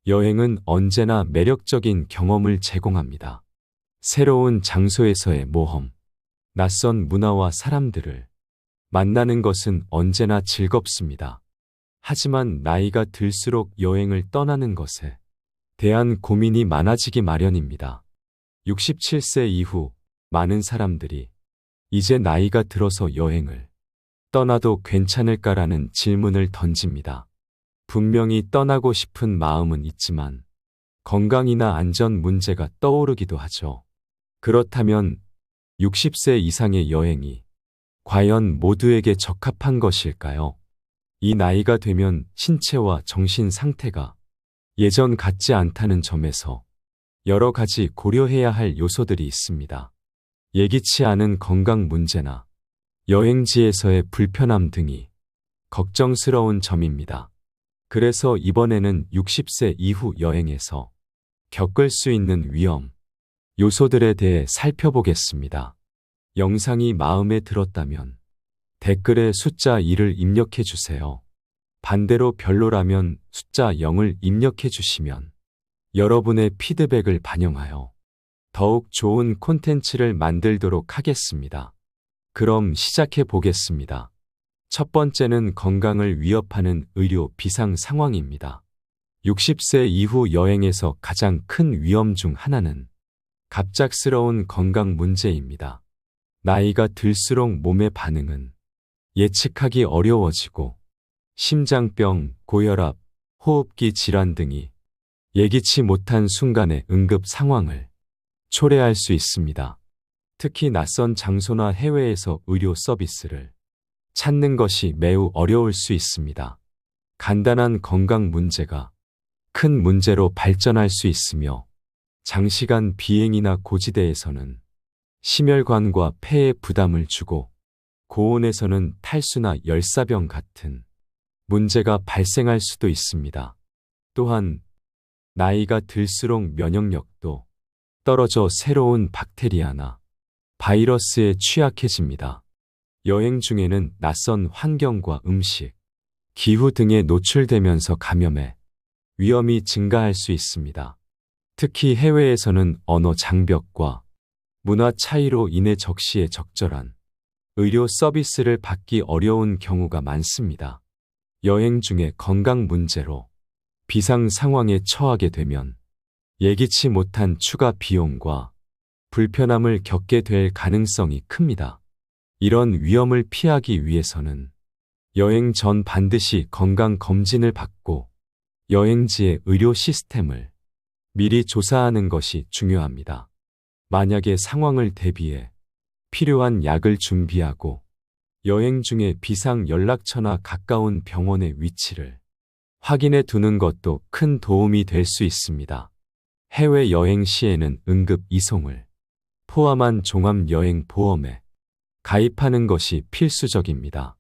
여행은 언제나 매력적인 경험을 제공합니다. 새로운 장소에서의 모험, 낯선 문화와 사람들을 만나는 것은 언제나 즐겁습니다. 하지만 나이가 들수록 여행을 떠나는 것에 대한 고민이 많아지기 마련입니다. 67세 이후 많은 사람들이 이제 나이가 들어서 여행을 떠나도 괜찮을까라는 질문을 던집니다. 분명히 떠나고 싶은 마음은 있지만 건강이나 안전 문제가 떠오르기도 하죠. 그렇다면 60세 이상의 여행이 과연 모두에게 적합한 것일까요? 이 나이가 되면 신체와 정신 상태가 예전 같지 않다는 점에서 여러 가지 고려해야 할 요소들이 있습니다. 예기치 않은 건강 문제나 여행지에서의 불편함 등이 걱정스러운 점입니다. 그래서 이번에는 60세 이후 여행에서 겪을 수 있는 위험 요소들에 대해 살펴보겠습니다. 영상이 마음에 들었다면 댓글에 숫자 2를 입력해 주세요. 반대로 별로라면 숫자 0을 입력해 주시면 여러분의 피드백을 반영하여 더욱 좋은 콘텐츠를 만들도록 하겠습니다. 그럼 시작해 보겠습니다. 첫 번째는 건강을 위협하는 의료 비상 상황입니다. 60세 이후 여행에서 가장 큰 위험 중 하나는 갑작스러운 건강 문제입니다. 나이가 들수록 몸의 반응은 예측하기 어려워지고 심장병, 고혈압, 호흡기 질환 등이 예기치 못한 순간의 응급 상황을 초래할 수 있습니다. 특히 낯선 장소나 해외에서 의료 서비스를 찾는 것이 매우 어려울 수 있습니다. 간단한 건강 문제가 큰 문제로 발전할 수 있으며 장시간 비행이나 고지대에서는 심혈관과 폐에 부담을 주고 고온에서는 탈수나 열사병 같은 문제가 발생할 수도 있습니다. 또한 나이가 들수록 면역력도 떨어져 새로운 박테리아나 바이러스에 취약해집니다. 여행 중에는 낯선 환경과 음식, 기후 등에 노출되면서 감염의 위험이 증가할 수 있습니다. 특히 해외에서는 언어 장벽과 문화 차이로 인해 적시에 적절한 의료 서비스를 받기 어려운 경우가 많습니다. 여행 중에 건강 문제로 비상 상황에 처하게 되면 예기치 못한 추가 비용과 불편함을 겪게 될 가능성이 큽니다. 이런 위험을 피하기 위해서는 여행 전 반드시 건강 검진을 받고 여행지의 의료 시스템을 미리 조사하는 것이 중요합니다. 만약의 상황을 대비해 필요한 약을 준비하고 여행 중에 비상 연락처나 가까운 병원의 위치를 확인해 두는 것도 큰 도움이 될 수 있습니다. 해외 여행 시에는 응급 이송을 포함한 종합여행 보험에 가입하는 것이 필수적입니다.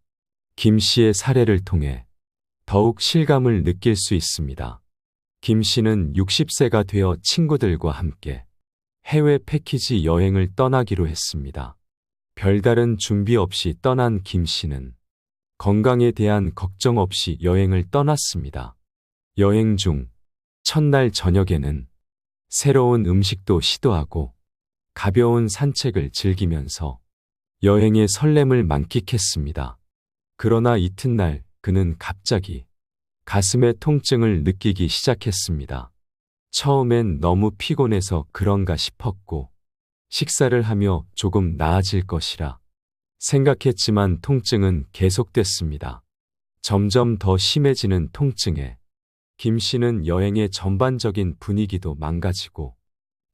김 씨의 사례를 통해 더욱 실감을 느낄 수 있습니다. 김 씨는 60세가 되어 친구들과 함께 해외 패키지 여행을 떠나기로 했습니다. 별다른 준비 없이 떠난 김 씨는 건강에 대한 걱정 없이 여행을 떠났습니다. 여행 중 첫날 저녁에는 새로운 음식도 시도하고 가벼운 산책을 즐기면서 여행의 설렘을 만끽했습니다. 그러나 이튿날 그는 갑자기 가슴의 통증을 느끼기 시작했습니다. 처음엔 너무 피곤해서 그런가 싶었고 식사를 하며 조금 나아질 것이라 생각했지만 통증은 계속됐습니다. 점점 더 심해지는 통증에 김 씨는 여행의 전반적인 분위기도 망가지고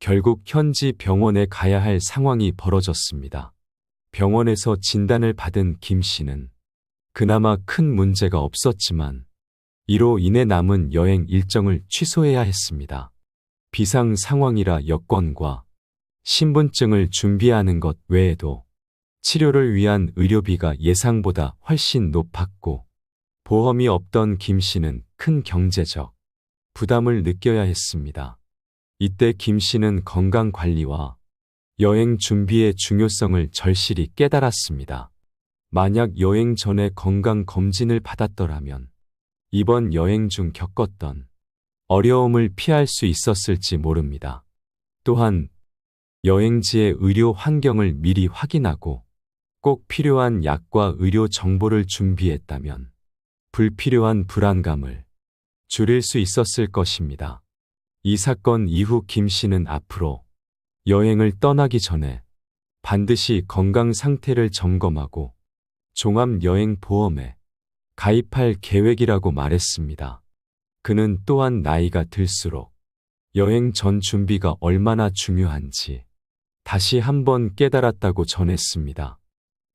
결국 현지 병원에 가야 할 상황이 벌어졌습니다. 병원에서 진단을 받은 김 씨는 그나마 큰 문제가 없었지만 이로 인해 남은 여행 일정을 취소해야 했습니다. 비상 상황이라 여권과 신분증을 준비하는 것 외에도 치료를 위한 의료비가 예상보다 훨씬 높았고 보험이 없던 김 씨는 큰 경제적 부담을 느껴야 했습니다. 이때 김 씨는 건강관리와 여행 준비의 중요성을 절실히 깨달았습니다. 만약 여행 전에 건강검진을 받았더라면 이번 여행 중 겪었던 어려움을 피할 수 있었을지 모릅니다. 또한 여행지의 의료 환경을 미리 확인하고 꼭 필요한 약과 의료 정보를 준비했다면 불필요한 불안감을 줄일 수 있었을 것입니다. 이 사건 이후 김 씨는 앞으로 여행을 떠나기 전에 반드시 건강 상태를 점검하고 종합여행보험에 가입할 계획이라고 말했습니다. 그는 또한 나이가 들수록 여행 전 준비가 얼마나 중요한지 다시 한번 깨달았다고 전했습니다.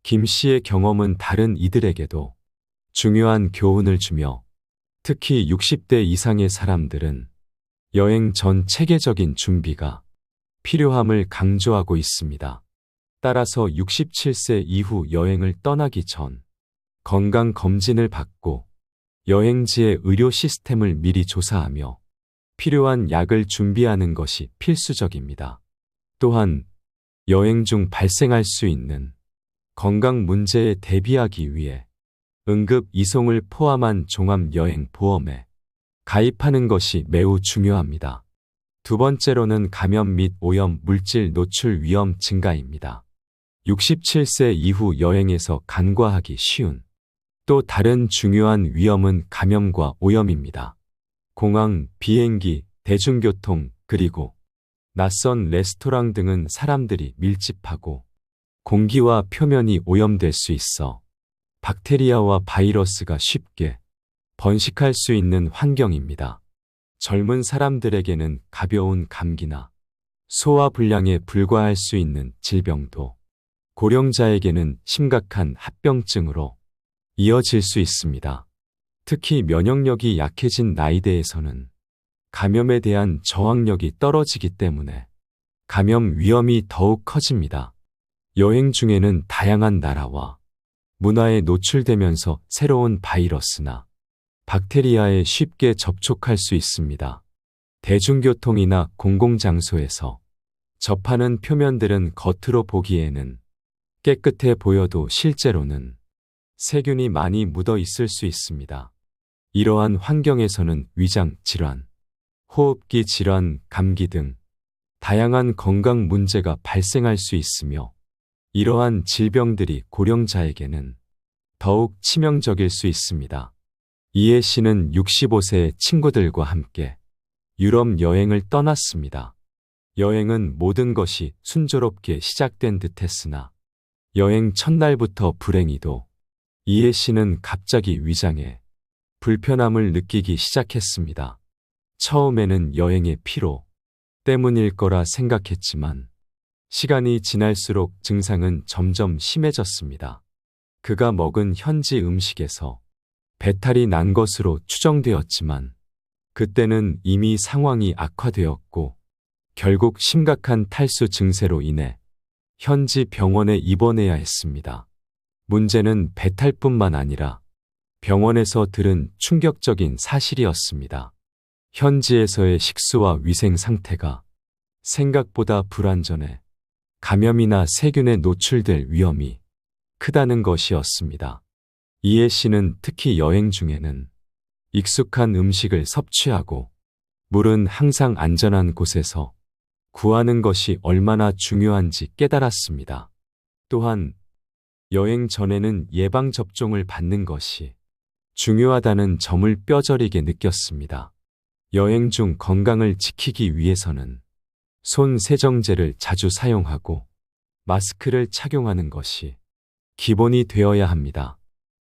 김 씨의 경험은 다른 이들에게도 중요한 교훈을 주며 특히 60대 이상의 사람들은 여행 전 체계적인 준비가 필요함을 강조하고 있습니다. 따라서 67세 이후 여행을 떠나기 전 건강검진을 받고 여행지의 의료 시스템을 미리 조사하며 필요한 약을 준비하는 것이 필수적입니다. 또한 여행 중 발생할 수 있는 건강 문제에 대비하기 위해 응급 이송을 포함한 종합여행보험에 가입하는 것이 매우 중요합니다. 두 번째로는 감염 및 오염 물질 노출 위험 증가입니다. 67세 이후 여행에서 간과하기 쉬운 또 다른 중요한 위험은 감염과 오염입니다. 공항, 비행기, 대중교통, 그리고 낯선 레스토랑 등은 사람들이 밀집하고 공기와 표면이 오염될 수 있어 박테리아와 바이러스가 쉽게 번식할 수 있는 환경입니다. 젊은 사람들에게는 가벼운 감기나 소화불량에 불과할 수 있는 질병도 고령자에게는 심각한 합병증으로 이어질 수 있습니다. 특히 면역력이 약해진 나이대에서는 감염에 대한 저항력이 떨어지기 때문에 감염 위험이 더욱 커집니다. 여행 중에는 다양한 나라와 문화에 노출되면서 새로운 바이러스나 박테리아에 쉽게 접촉할 수 있습니다. 대중교통이나 공공장소에서 접하는 표면들은 겉으로 보기에는 깨끗해 보여도 실제로는 세균이 많이 묻어 있을 수 있습니다. 이러한 환경에서는 위장 질환, 호흡기 질환, 감기 등 다양한 건강 문제가 발생할 수 있으며 이러한 질병들이 고령자에게는 더욱 치명적일 수 있습니다. 이해 씨는 65세의 친구들과 함께 유럽 여행을 떠났습니다. 여행은 모든 것이 순조롭게 시작된 듯했으나 여행 첫날부터 불행히도 이해 씨는 갑자기 위장에 불편함을 느끼기 시작했습니다. 처음에는 여행의 피로 때문일 거라 생각했지만 시간이 지날수록 증상은 점점 심해졌습니다. 그가 먹은 현지 음식에서 배탈이 난 것으로 추정되었지만 그때는 이미 상황이 악화되었고 결국 심각한 탈수 증세로 인해 현지 병원에 입원해야 했습니다. 문제는 배탈뿐만 아니라 병원에서 들은 충격적인 사실이었습니다. 현지에서의 식수와 위생 상태가 생각보다 불완전해 감염이나 세균에 노출될 위험이 크다는 것이었습니다. 이해 씨는 특히 여행 중에는 익숙한 음식을 섭취하고 물은 항상 안전한 곳에서 구하는 것이 얼마나 중요한지 깨달았습니다. 또한 여행 전에는 예방접종을 받는 것이 중요하다는 점을 뼈저리게 느꼈습니다. 여행 중 건강을 지키기 위해서는 손 세정제를 자주 사용하고 마스크를 착용하는 것이 기본이 되어야 합니다.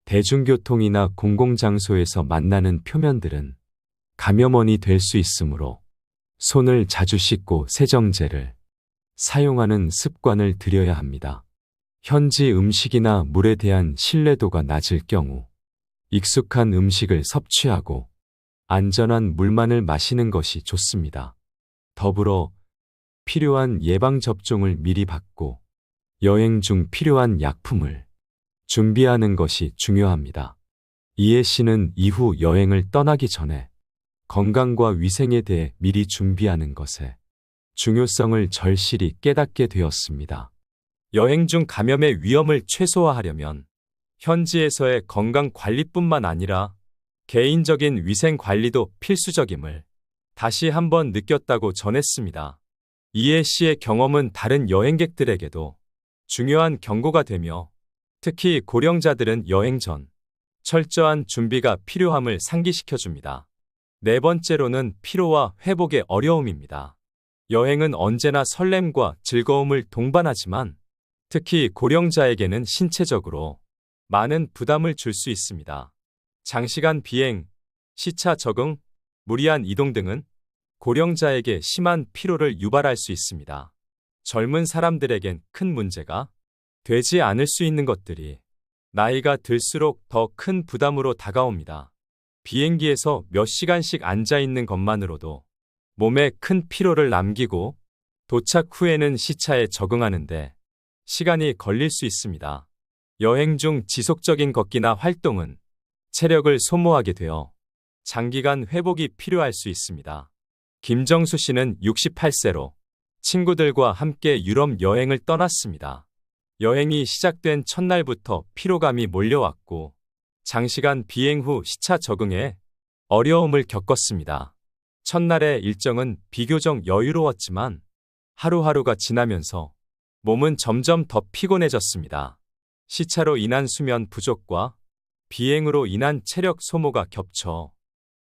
대중교통이나 공공장소에서 만나는 표면들은 감염원이 될 수 있으므로 손을 자주 씻고 세정제를 사용하는 습관을 들여야 합니다. 현지 음식이나 물에 대한 신뢰도가 낮을 경우 익숙한 음식을 섭취하고 안전한 물만을 마시는 것이 좋습니다. 더불어 필요한 예방접종을 미리 받고 여행 중 필요한 약품을 준비하는 것이 중요합니다. 이해 씨는 이후 여행을 떠나기 전에 건강과 위생에 대해 미리 준비하는 것의 중요성을 절실히 깨닫게 되었습니다. 여행 중 감염의 위험을 최소화하려면 현지에서의 건강 관리뿐만 아니라 개인적인 위생 관리도 필수적임을 다시 한번 느꼈다고 전했습니다. 이해 씨의 경험은 다른 여행객들에게도 중요한 경고가 되며 특히 고령자들은 여행 전 철저한 준비가 필요함을 상기시켜줍니다. 네 번째로는 피로와 회복의 어려움입니다. 여행은 언제나 설렘과 즐거움을 동반하지만 특히 고령자에게는 신체적으로 많은 부담을 줄 수 있습니다. 장시간 비행, 시차 적응, 무리한 이동 등은 고령자에게 심한 피로를 유발할 수 있습니다. 젊은 사람들에겐 큰 문제가 되지 않을 수 있는 것들이 나이가 들수록 더 큰 부담으로 다가옵니다. 비행기에서 몇 시간씩 앉아 있는 것만으로도 몸에 큰 피로를 남기고 도착 후에는 시차에 적응하는데 시간이 걸릴 수 있습니다. 여행 중 지속적인 걷기나 활동은 체력을 소모하게 되어 장기간 회복이 필요할 수 있습니다. 김정수 씨는 68세로 친구들과 함께 유럽 여행을 떠났습니다. 여행이 시작된 첫날부터 피로감이 몰려왔고 장시간 비행 후 시차 적응에 어려움을 겪었습니다. 첫날의 일정은 비교적 여유로웠지만 하루하루가 지나면서 몸은 점점 더 피곤해졌습니다. 시차로 인한 수면 부족과 비행으로 인한 체력 소모가 겹쳐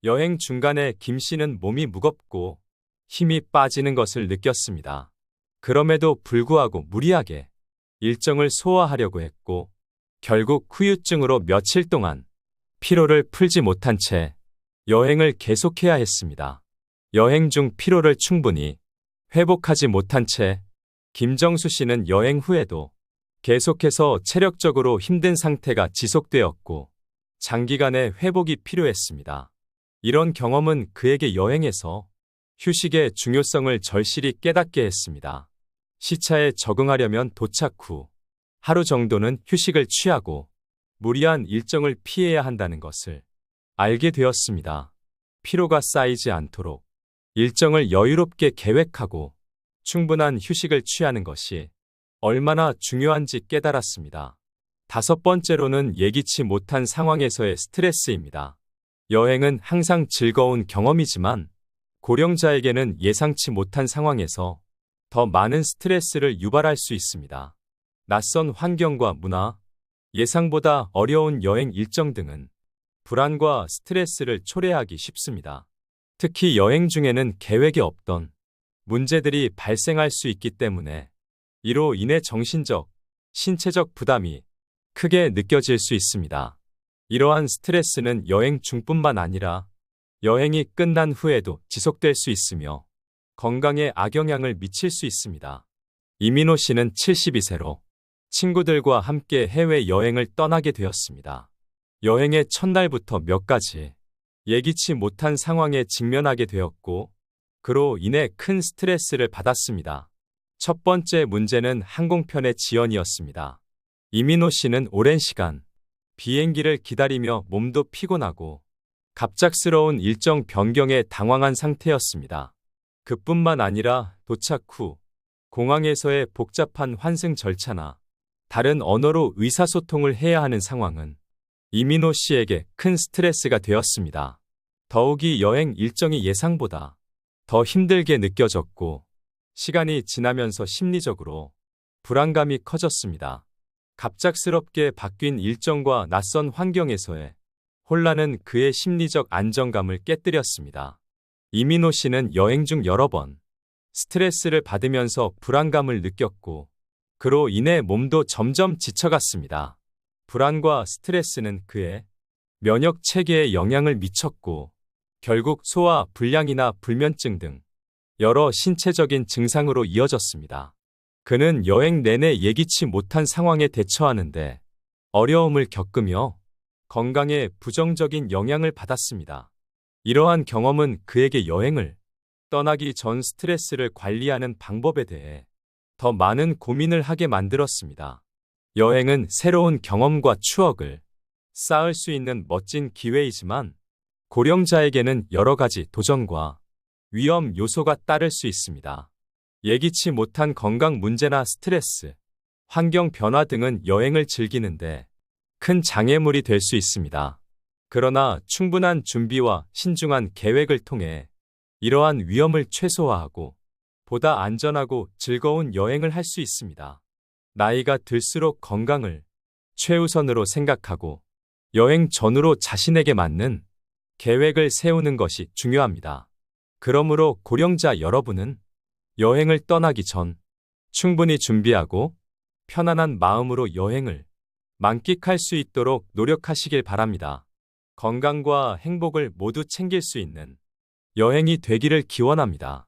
여행 중간에 김 씨는 몸이 무겁고 힘이 빠지는 것을 느꼈습니다. 그럼에도 불구하고 무리하게 일정을 소화하려고 했고 결국 후유증으로 며칠 동안 피로를 풀지 못한 채 여행을 계속해야 했습니다. 여행 중 피로를 충분히 회복하지 못한 채 김정수 씨는 여행 후에도 계속해서 체력적으로 힘든 상태가 지속되었고 장기간의 회복이 필요했습니다. 이런 경험은 그에게 여행에서 휴식의 중요성을 절실히 깨닫게 했습니다. 시차에 적응하려면 도착 후 하루 정도는 휴식을 취하고 무리한 일정을 피해야 한다는 것을 알게 되었습니다. 피로가 쌓이지 않도록 일정을 여유롭게 계획하고 충분한 휴식을 취하는 것이 얼마나 중요한지 깨달았습니다. 다섯 번째로는 예기치 못한 상황에서의 스트레스입니다. 여행은 항상 즐거운 경험이지만 고령자에게는 예상치 못한 상황에서 더 많은 스트레스를 유발할 수 있습니다. 낯선 환경과 문화, 예상보다 어려운 여행 일정 등은 불안과 스트레스를 초래하기 쉽습니다. 특히 여행 중에는 계획에 없던 문제들이 발생할 수 있기 때문에 이로 인해 정신적, 신체적 부담이 크게 느껴질 수 있습니다. 이러한 스트레스는 여행 중뿐만 아니라 여행이 끝난 후에도 지속될 수 있으며 건강에 악영향을 미칠 수 있습니다. 이민호 씨는 72세로 친구들과 함께 해외여행을 떠나게 되었습니다. 여행의 첫날부터 몇 가지 예기치 못한 상황에 직면하게 되었고 그로 인해 큰 스트레스를 받았습니다. 첫 번째 문제는 항공편의 지연이었습니다. 이민호 씨는 오랜 시간 비행기를 기다리며 몸도 피곤하고 갑작스러운 일정 변경에 당황한 상태였습니다. 그뿐만 아니라 도착 후 공항에서의 복잡한 환승 절차나 다른 언어로 의사소통을 해야 하는 상황은 이민호 씨에게 큰 스트레스가 되었습니다. 더욱이 여행 일정이 예상보다 더 힘들게 느껴졌고 시간이 지나면서 심리적으로 불안감이 커졌습니다. 갑작스럽게 바뀐 일정과 낯선 환경에서의 혼란은 그의 심리적 안정감을 깨뜨렸습니다. 이민호 씨는 여행 중 여러 번 스트레스를 받으면서 불안감을 느꼈고 그로 인해 몸도 점점 지쳐갔습니다. 불안과 스트레스는 그의 면역 체계에 영향을 미쳤고 결국 소화 불량이나 불면증 등 여러 신체적인 증상으로 이어졌습니다. 그는 여행 내내 예기치 못한 상황에 대처하는데 어려움을 겪으며 건강에 부정적인 영향을 받았습니다. 이러한 경험은 그에게 여행을 떠나기 전 스트레스를 관리하는 방법에 대해 더 많은 고민을 하게 만들었습니다. 여행은 새로운 경험과 추억을 쌓을 수 있는 멋진 기회이지만 고령자에게는 여러 가지 도전과 위험 요소가 따를 수 있습니다. 예기치 못한 건강 문제나 스트레스, 환경 변화 등은 여행을 즐기는데 큰 장애물이 될 수 있습니다. 그러나 충분한 준비와 신중한 계획을 통해 이러한 위험을 최소화하고 보다 안전하고 즐거운 여행을 할 수 있습니다. 나이가 들수록 건강을 최우선으로 생각하고 여행 전후로 자신에게 맞는 계획을 세우는 것이 중요합니다. 그러므로 고령자 여러분은 여행을 떠나기 전 충분히 준비하고 편안한 마음으로 여행을 만끽할 수 있도록 노력하시길 바랍니다. 건강과 행복을 모두 챙길 수 있는 여행이 되기를 기원합니다.